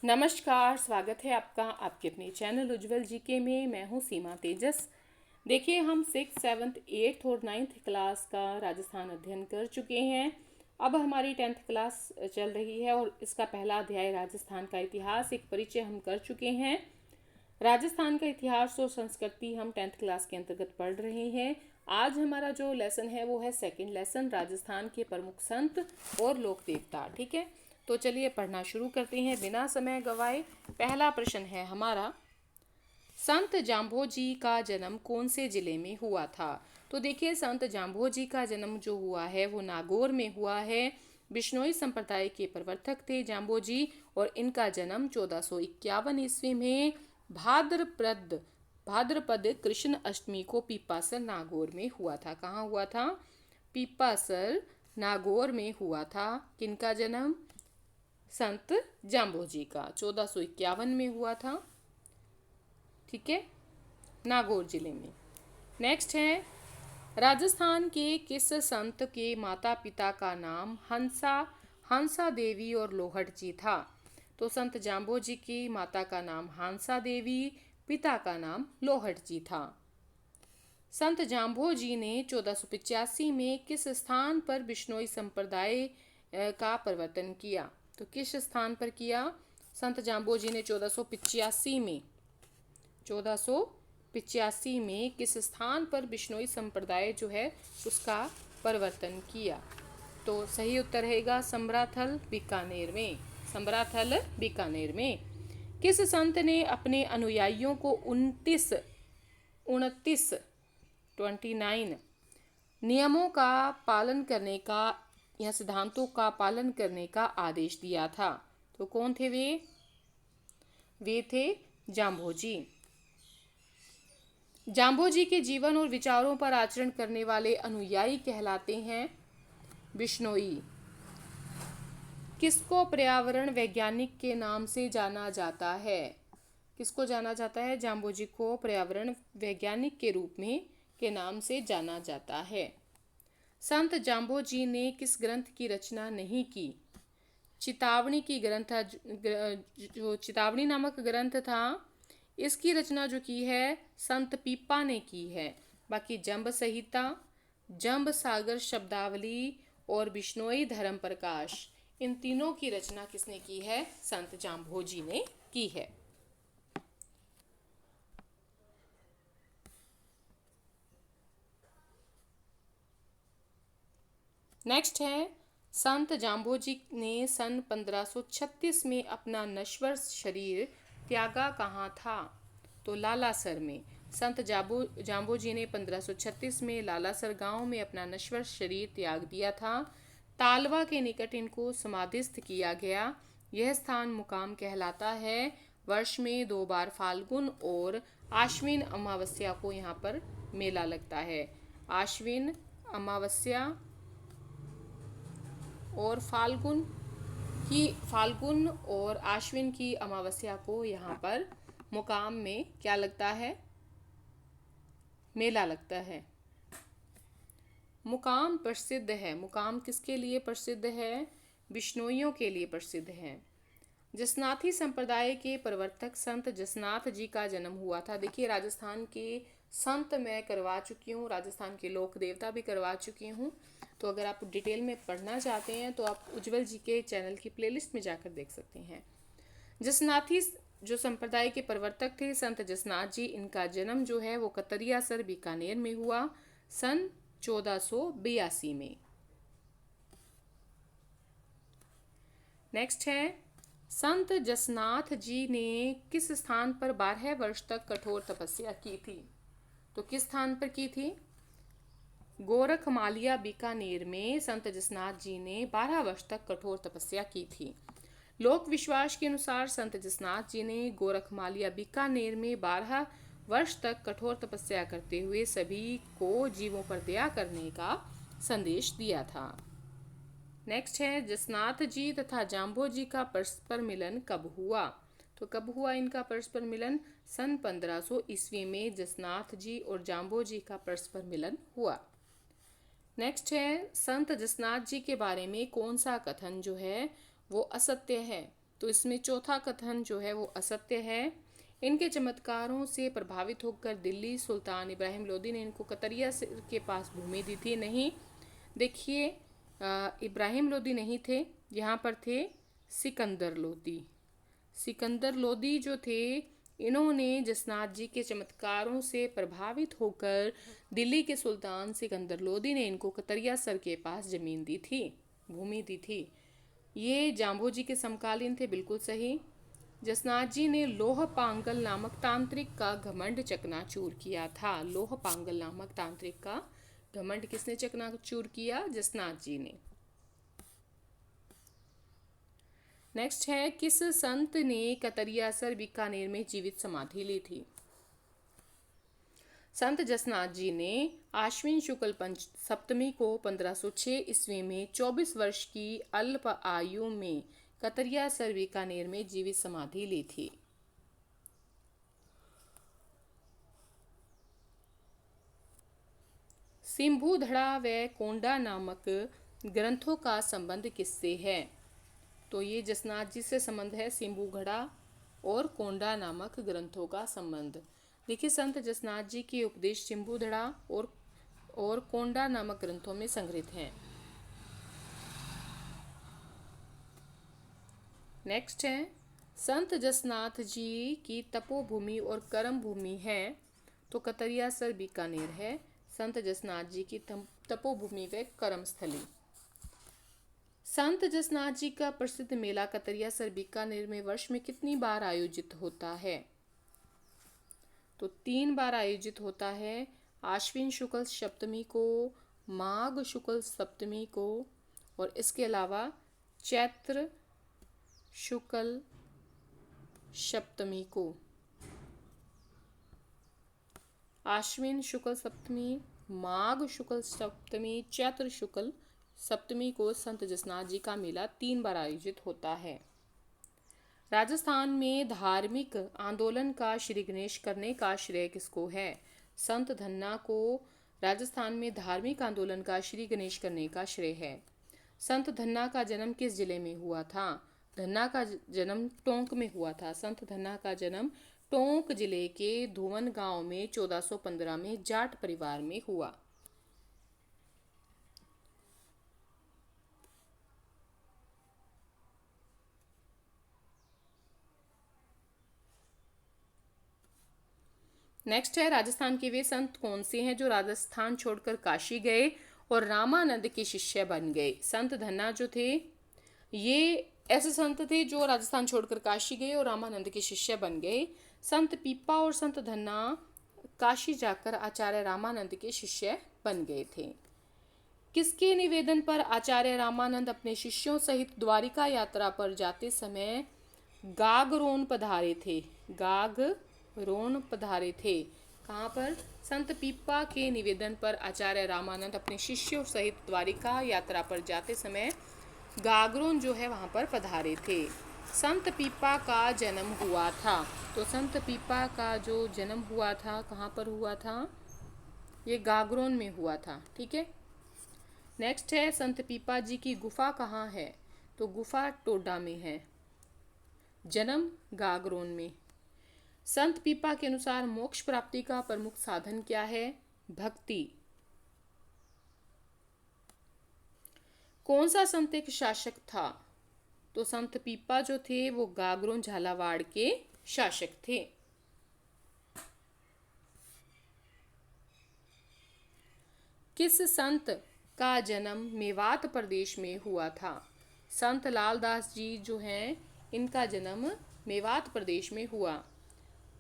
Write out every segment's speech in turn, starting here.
नमस्कार, स्वागत है आपका आपके अपने चैनल उज्जवल जीके में। मैं हूं सीमा तेजस। देखिए, हम 6, 7, 8 और 9th क्लास का राजस्थान अध्ययन कर चुके हैं। अब हमारी 10th क्लास चल रही है और इसका पहला अध्याय राजस्थान का इतिहास एक परिचय हम कर चुके हैं। राजस्थान का इतिहास और संस्कृति हम 10th क्लास के अंतर्गत पढ़ रहे हैं। आज हमारा जो लेसन है वो है सेकंड लेसन, राजस्थान के प्रमुख संत और लोक देवता। ठीक है, तो चलिए पढ़ना शुरू करते हैं बिना समय गवाए। पहला प्रश्न है हमारा, संत जाम्भोजी का जन्म कौन से जिले में हुआ था? तो देखिए, संत जाम्भोजी का जन्म जो हुआ है वो नागौर में हुआ है। बिश्नोई संप्रदाय के प्रवर्तक थे जाम्भोजी और इनका जन्म 1451 ईस्वी में भाद्रपद कृष्ण अष्टमी को पीपासर नागौर में हुआ था। कहाँ हुआ था? पीपासर नागौर में हुआ था। किनका जन्म? संत जाम्भोजी का 1451 में हुआ था। ठीक है, नागौर जिले में। नेक्स्ट है, राजस्थान के किस संत के माता पिता का नाम हंसा देवी और लोहट जी था? तो संत जाम्भोजी की माता का नाम हंसा देवी, पिता का नाम लोहट जी था। संत जाम्भोजी ने 1485 में किस स्थान पर बिश्नोई संप्रदाय का प्रवर्तन किया? तो किस स्थान पर किया? संत जाम्भोजी ने 1485 में किस स्थान पर बिश्नोई संप्रदाय जो है उसका प्रवर्तन किया? तो सही उत्तर रहेगा समराथल बीकानेर में। किस संत ने अपने अनुयायियों को 29 नियमों का पालन करने का या सिद्धांतों का पालन करने का आदेश दिया था? तो कौन थे वे थे जाम्भोजी। जाम्भोजी के जीवन और विचारों पर आचरण करने वाले अनुयायी कहलाते हैं बिश्नोई। किसको पर्यावरण वैज्ञानिक के नाम से जाना जाता है? किसको जाना जाता है? जाम्भोजी को पर्यावरण वैज्ञानिक के नाम से जाना जाता है। संत जाम्भोजी ने किस ग्रंथ की रचना नहीं की? चितावनी की ग्रंथ, जो चितावनी नामक ग्रंथ था, इसकी रचना जो की है संत पीपा ने की है। बाकी जंब संहिता, जंब सागर शब्दावली और बिश्नोई धर्म प्रकाश, इन तीनों की रचना किसने की है? संत जाम्भोजी ने की है। नेक्स्ट है, संत जाम्भोजी ने सन 1536 में अपना नश्वर शरीर त्यागा कहाँ था? तो लालासर में। संत जाम्भोजी ने 1536 में लालासर गांव में अपना नश्वर शरीर त्याग दिया था। तालवा के निकट इनको समाधिस्थ किया गया। यह स्थान मुकाम कहलाता है। वर्ष में 2 बार फाल्गुन और आश्विन अमावस्या को यहाँ पर मेला लगता है। आश्विन अमावस्या और फाल्गुन और आश्विन की अमावस्या को यहाँ पर मुकाम में क्या लगता है? मेला लगता है। मुकाम प्रसिद्ध है। मुकाम किसके लिए प्रसिद्ध है? बिश्नोइयों के लिए प्रसिद्ध है। जसनाथी संप्रदाय के प्रवर्तक संत जसनाथ जी का जन्म हुआ था। देखिए, राजस्थान के संत मैं करवा चुकी हूँ, राजस्थान के लोक देवता भी करवा चुकी हूँ। तो अगर आप डिटेल में पढ़ना चाहते हैं तो आप उज्जवल जी के चैनल की प्लेलिस्ट में जाकर देख सकते हैं। जसनाथी जो संप्रदाय के प्रवर्तक थे संत जसनाथ जी, इनका जन्म जो है वो कतरियासर बीकानेर में हुआ सन 1482 में। नेक्स्ट है, संत जसनाथ जी ने किस स्थान पर 12 वर्ष तक कठोर तपस्या की थी? तो किस स्थान पर की थी? गोरखमालिया बीकानेर में संत जसनाथ जी ने 12 वर्ष तक कठोर तपस्या की थी। लोक विश्वास के अनुसार संत जसनाथ जी ने गोरखमालिया बीकानेर में 12 वर्ष तक कठोर तपस्या करते हुए सभी को जीवों पर दया करने का संदेश दिया था। नेक्स्ट है, जसनाथ जी तथा जाम्भोजी का परस्पर मिलन कब हुआ? तो कब हुआ इनका परस्पर मिलन? सन 1500 ईस्वी में जसनाथ जी और जाम्भोजी का परस्पर मिलन हुआ। नेक्स्ट है, संत जसनाथ जी के बारे में कौन सा कथन जो है वो असत्य है? तो इसमें चौथा कथन जो है वो असत्य है। इनके चमत्कारों से प्रभावित होकर दिल्ली सुल्तान इब्राहिम लोदी ने इनको कतरिया के पास भूमि दी थी। नहीं, देखिए, इब्राहिम लोदी नहीं थे, यहाँ पर थे सिकंदर लोदी। सिकंदर लोदी जो थे, इन्होंने जसनाथ जी के चमत्कारों से प्रभावित होकर दिल्ली के सुल्तान सिकंदर लोदी ने इनको कतरिया सर के पास जमीन दी थी, भूमि दी थी। ये जाम्बो जी के समकालीन थे, बिल्कुल सही। जसनाथ जी ने लोह पांगल नामक तांत्रिक का घमंड चकनाचूर किया था। लोह पांगल नामक तांत्रिक का घमंड किसने चकनाचूर किया? जसनाथ जी ने। नेक्स्ट है, किस संत ने कतरियासर बीकानेर में जीवित समाधि ली थी? संत जसनाथ जी ने आश्विन शुक्ल पंच सप्तमी को 1506 ईस्वी में 24 वर्ष की अल्प आयु में कतरियासर बीकानेर में जीवित समाधि ली थी। सिंभुधड़ा व कोंडा नामक ग्रंथों का संबंध किससे है? तो ये जसनाथ जी से संबंध है, सिंभुघड़ा और कोंडा नामक ग्रंथों का संबंध। देखिए, संत जसनाथ जी के उपदेश सिंभुधड़ा और कोंडा नामक ग्रंथों में संग्रहित हैं। नेक्स्ट है, संत जसनाथ जी की तपोभूमि और कर्म भूमि है, तो कतरियासर बीकानेर है संत जसनाथ जी की तपोभूमि व कर्म स्थली। संत जसनाथ जी का प्रसिद्ध मेला कतरियासर बीकानेर में वर्ष में कितनी बार आयोजित होता है? तो 3 बार आयोजित होता है। आश्विन शुक्ल सप्तमी को, माघ शुक्ल सप्तमी को, और इसके अलावा चैत्र शुक्ल सप्तमी को। आश्विन शुक्ल सप्तमी, माघ शुक्ल सप्तमी, चैत्र शुक्ल सप्तमी को संत जसनाथ जी का मेला 3 बार आयोजित होता है। राजस्थान में धार्मिक आंदोलन का श्री गणेश करने का श्रेय किसको है? संत धन्ना को राजस्थान में धार्मिक आंदोलन का श्री गणेश करने का श्रेय है। संत धन्ना का जन्म किस जिले में हुआ था? धन्ना का जन्म टोंक में हुआ था। संत धन्ना का जन्म टोंक जिले के धुवन गांव में 1415 में जाट परिवार में हुआ। नेक्स्ट है, राजस्थान के वे संत कौन से हैं जो राजस्थान छोड़कर काशी गए और रामानंद के शिष्य बन गए? संत धन्ना जो थे, ये ऐसे संत थे जो राजस्थान छोड़कर काशी गए और रामानंद के शिष्य बन गए। संत पीपा और संत धन्ना काशी जाकर आचार्य रामानंद के शिष्य बन गए थे। किसके निवेदन पर आचार्य रामानंद अपने शिष्यों सहित द्वारिका यात्रा पर जाते समय गागरोन पधारे थे? गागरोन पधारे थे। कहाँ पर? संत पीपा के निवेदन पर आचार्य रामानंद अपने शिष्यों सहित द्वारिका यात्रा पर जाते समय गागरोन जो है वहाँ पर पधारे थे। संत पीपा का जन्म हुआ था, तो संत पीपा का जो जन्म हुआ था कहाँ पर हुआ था? ये गागरोन में हुआ था। ठीक है। नेक्स्ट है, संत पीपा जी की गुफा कहाँ है? तो गुफा टोडा में है, जन्म गागरोन में। संत पीपा के अनुसार मोक्ष प्राप्ति का प्रमुख साधन क्या है? भक्ति। कौन सा संत एक शासक था? तो संत पीपा जो थे वो गागरोन झालावाड़ के शासक थे। किस संत का जन्म मेवात प्रदेश में हुआ था? संत लालदास जी जो हैं, इनका जन्म मेवात प्रदेश में हुआ।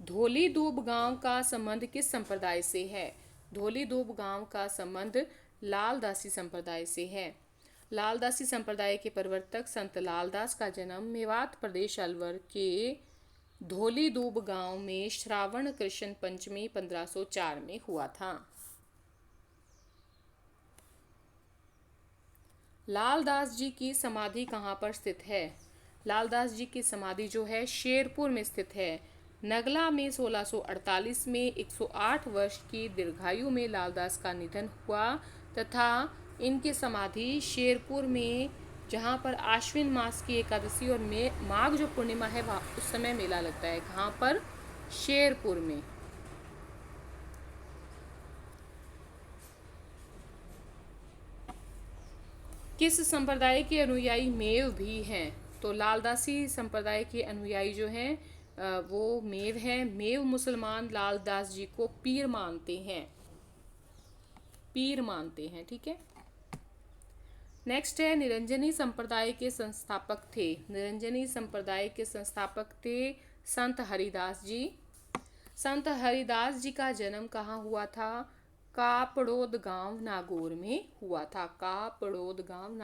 धोली दूब गांव का संबंध किस संप्रदाय से है? धोली दूब गांव का संबंध लालदासी संप्रदाय से है। लालदासी संप्रदाय के प्रवर्तक संत लालदास का जन्म मेवात प्रदेश अलवर के धोली दूब गांव में श्रावण कृष्ण पंचमी 1504 में हुआ था। लालदास जी की समाधि कहाँ पर स्थित है? लालदास जी की समाधि जो है शेरपुर में स्थित है। नगला में 1648 में 108 वर्ष की दीर्घायु में लालदास का निधन हुआ तथा इनकी समाधि शेरपुर में जहाँ पर आश्विन मास की एकादशी और माघ जो पूर्णिमा है वहाँ उस समय मेला लगता है। कहाँ पर? शेरपुर में। किस संप्रदाय के अनुयायी मेव भी हैं? तो लालदासी संप्रदाय के अनुयायी जो हैं वो मेव हैं। मेव मुसलमान लालदास जी को पीर मानते हैं, पीर मानते हैं। ठीक है। नेक्स्ट है, निरंजनी संप्रदाय के संस्थापक थे। निरंजनी संप्रदाय के संस्थापक थे संत हरिदास जी। संत हरिदास जी का जन्म कहाँ हुआ था? कापड़ोद गांव नागौर में हुआ था। कापड़ोद गांव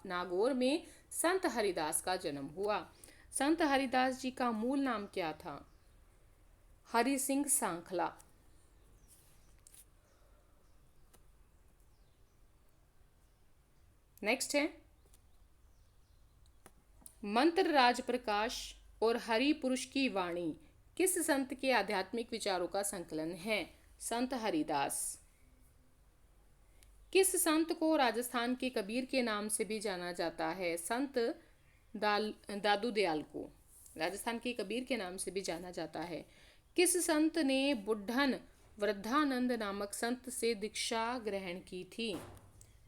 नागौर में संत हरिदास का जन्म हुआ। संत हरिदास जी का मूल नाम क्या था? हरि सिंह सांखला। नेक्स्ट है, मंत्र राज प्रकाश और हरि पुरुष की वाणी किस संत के आध्यात्मिक विचारों का संकलन है? संत हरिदास। किस संत को राजस्थान के कबीर के नाम से भी जाना जाता है? संत दादू दयाल को राजस्थान के कबीर के नाम से भी जाना जाता है। किस संत ने बुढ़न वृद्धानंद नामक संत से दीक्षा ग्रहण की थी?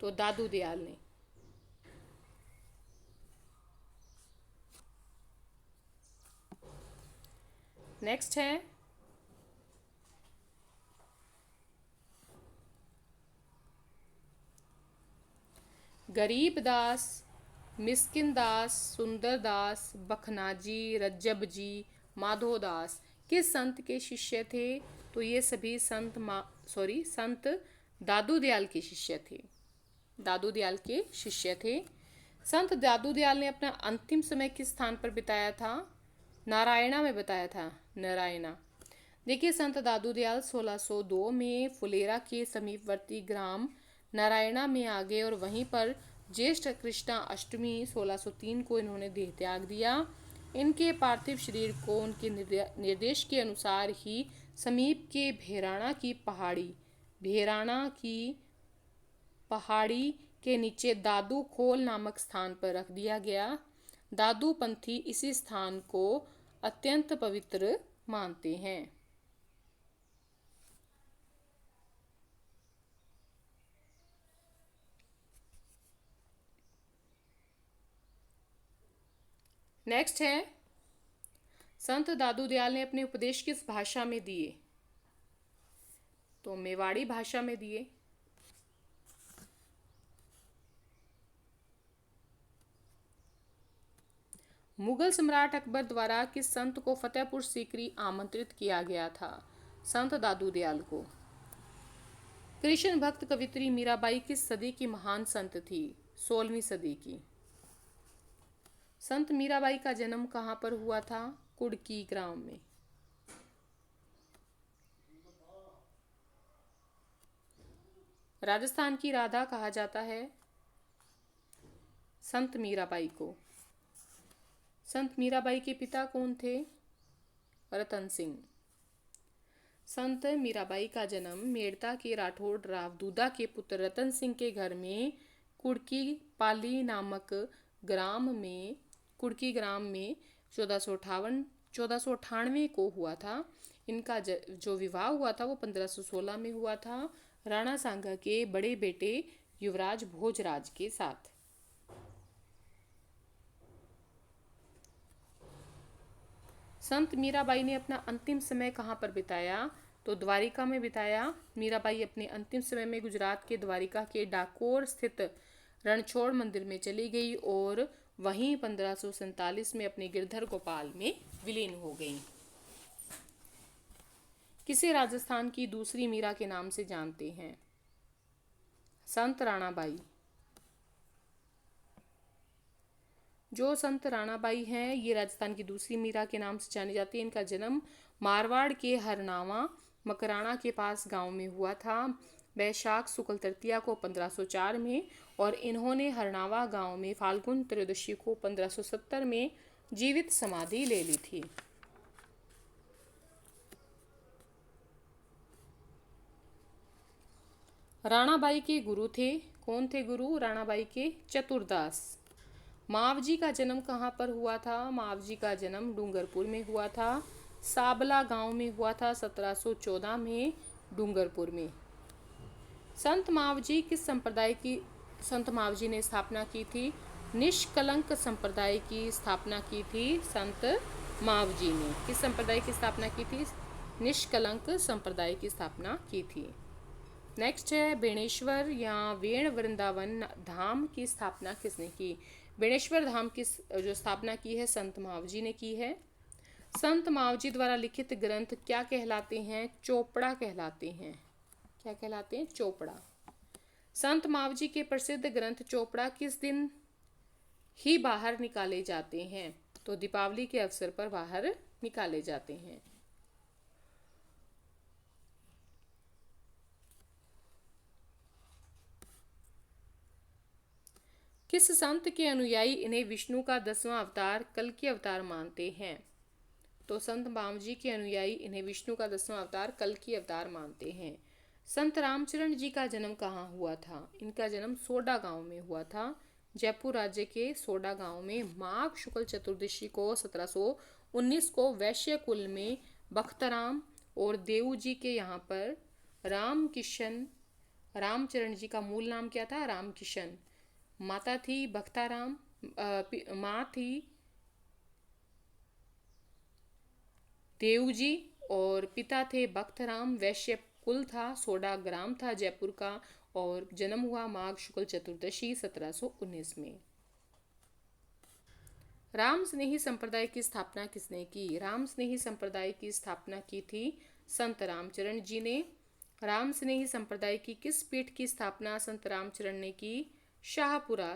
तो दादू दयाल ने। नेक्स्ट है, गरीब दास, मिस्किन दास, सुंदर दास, बखनाजी, रज्जब जी, माधो दास किस संत के शिष्य थे? तो ये सभी संत दादू दयाल के शिष्य थे। दादू दयाल के शिष्य थे। संत दादू दयाल ने अपना अंतिम समय किस स्थान पर बिताया था? नारायणा में बताया था। नारायणा। देखिए, संत दादू दयाल 1602 में फुलेरा के समीपवर्ती ग्राम नारायणा में आ गए और वहीं पर ज्येष्ठ कृष्णा अष्टमी 1603 को इन्होंने देह त्याग दिया। इनके पार्थिव शरीर को उनके निर्देश के अनुसार ही समीप के भेराणा की पहाड़ी के नीचे दादू खोल नामक स्थान पर रख दिया गया। दादू पंथी इसी स्थान को अत्यंत पवित्र मानते हैं। नेक्स्ट है, संत दादू दयाल ने अपने उपदेश किस भाषा में दिए? तो मेवाड़ी भाषा में दिए। मुगल सम्राट अकबर द्वारा किस संत को फतेहपुर सीकरी आमंत्रित किया गया था? संत दादू दयाल को। कृष्ण भक्त कवित्री मीराबाई किस सदी की महान संत थी? 16वीं सदी की। संत मीराबाई का जन्म कहाँ पर हुआ था? कुड़की ग्राम में। राजस्थान की राधा कहा जाता है संत मीराबाई को। संत मीराबाई के पिता कौन थे? रतन सिंह। संत मीराबाई का जन्म मेड़ता के राठौड़ राव दूधा के पुत्र रतन सिंह के घर में कुड़की पाली नामक कुड़की ग्राम में 1498 को हुआ था। इनका जो विवाह हुआ था वो 1516 में हुआ था राणा सांगा के बड़े बेटे युवराज भोजराज के साथ। संत मीराबाई ने अपना अंतिम समय कहाँ पर बिताया? तो द्वारिका में बिताया। मीराबाई अपने अंतिम समय में गुजरात के द्वारिका के डाकोर स्थित रणछोड़ मंदिर में चली गई और वहीं 1547 में अपने गिरधर गोपाल में विलीन हो गई। किसे राजस्थान की दूसरी मीरा के नाम से जानते हैं? संत राणाबाई। जो संत राणाबाई हैं ये राजस्थान की दूसरी मीरा के नाम से जानी जाती है। इनका जन्म मारवाड़ के हरनावा मकराना के पास गांव में हुआ था वैशाख शुक्ल तृतीया को 1504 में, और इन्होंने हरनावा गांव में फाल्गुन त्रयोदशी को 1570 में जीवित समाधि ले ली थी। राणाबाई के गुरु थे। कौन थे गुरु राणाबाई के? चतुरदास। मावजी का जन्म कहाँ पर हुआ था? मावजी का जन्म डूंगरपुर में हुआ था। साबला गांव में हुआ था 1714 में, डूंगरपुर में। संत मावजी किस संप्रदाय की संत मावजी ने स्थापना की थी? निष्कलंक संप्रदाय की स्थापना की थी संत मावजी ने। किस संप्रदाय की स्थापना की थी? निष्कलंक संप्रदाय की स्थापना की थी। नेक्स्ट है बेणेश्वर या वेण वृंदावन धाम की स्थापना किसने की? बेणेश्वर धाम की जो स्थापना की है संत मावजी ने की है। संत मावजी द्वारा लिखित ग्रंथ क्या कहलाते हैं? चोपड़ा कहलाते हैं। क्या कहलाते हैं? चोपड़ा। संत मावजी के प्रसिद्ध ग्रंथ चोपड़ा किस दिन ही बाहर निकाले जाते हैं? तो दीपावली के अवसर पर बाहर निकाले जाते हैं। किस संत के अनुयायी इन्हें विष्णु का 10वां अवतार कल्कि अवतार मानते हैं? तो संत मावजी के अनुयायी इन्हें विष्णु का 10वां अवतार कल्कि अवतार मानते हैं। संत रामचरण जी का जन्म कहाँ हुआ था? इनका जन्म सोडा गांव में हुआ था। जयपुर राज्य के सोडा गांव में माघ शुक्ल चतुर्दशी को 1719 को वैश्य कुल में बख्तराम और देऊ जी के यहाँ पर रामचरण जी का मूल नाम क्या था? रामकिशन। माता थी बख्ताराम, माँ थी देऊ जी और पिता थे बख्तराम। वैश्य कुल था, सोडा ग्राम था जयपुर का, और जन्म हुआ माघ शुक्ल चतुर्दशी 1719 में। राम स्नेही संप्रदाय की स्थापना किसने की? राम स्नेही संप्रदाय की स्थापना की थी संत रामचरण जी ने। राम स्नेही संप्रदाय की किस पीठ की स्थापना संत रामचरण ने की? शाहपुरा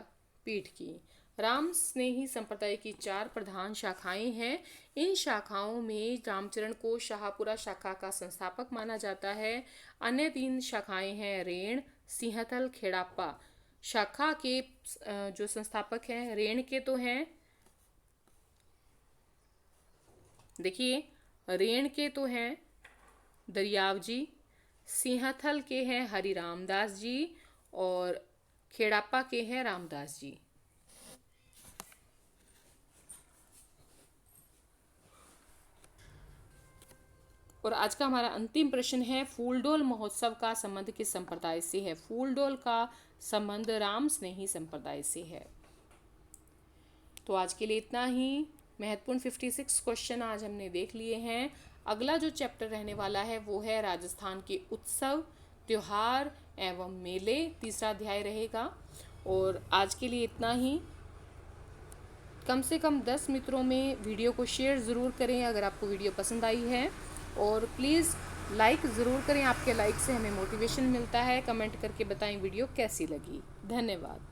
पीठ की। राम स्नेही संप्रदाय की 4 प्रधान शाखाएं हैं। इन शाखाओं में रामचरण को शाहपुरा शाखा का संस्थापक माना जाता है। अन्य 3 शाखाएं हैं रेण, सिंहथल, खेड़ापा। शाखा के जो संस्थापक हैं, रेण के तो हैं, देखिए रेण के तो हैं दरियाव जी, सिंहथल के हैं हरिराम दास जी और खेड़ापा के हैं रामदास जी। और आज का हमारा अंतिम प्रश्न है, फूलडोल महोत्सव का संबंध किस संप्रदाय से है? फूलडोल का संबंध राम स्नेही संप्रदाय से है। तो आज के लिए इतना ही। महत्वपूर्ण 56 क्वेश्चन आज हमने देख लिए हैं। अगला जो चैप्टर रहने वाला है वो है राजस्थान के उत्सव, त्योहार एवं मेले, तीसरा अध्याय रहेगा। और आज के लिए इतना ही। कम से कम 10 मित्रों में वीडियो को शेयर ज़रूर करें अगर आपको वीडियो पसंद आई है, और प्लीज़ लाइक ज़रूर करें। आपके लाइक से हमें मोटिवेशन मिलता है। कमेंट करके बताएं वीडियो कैसी लगी। धन्यवाद।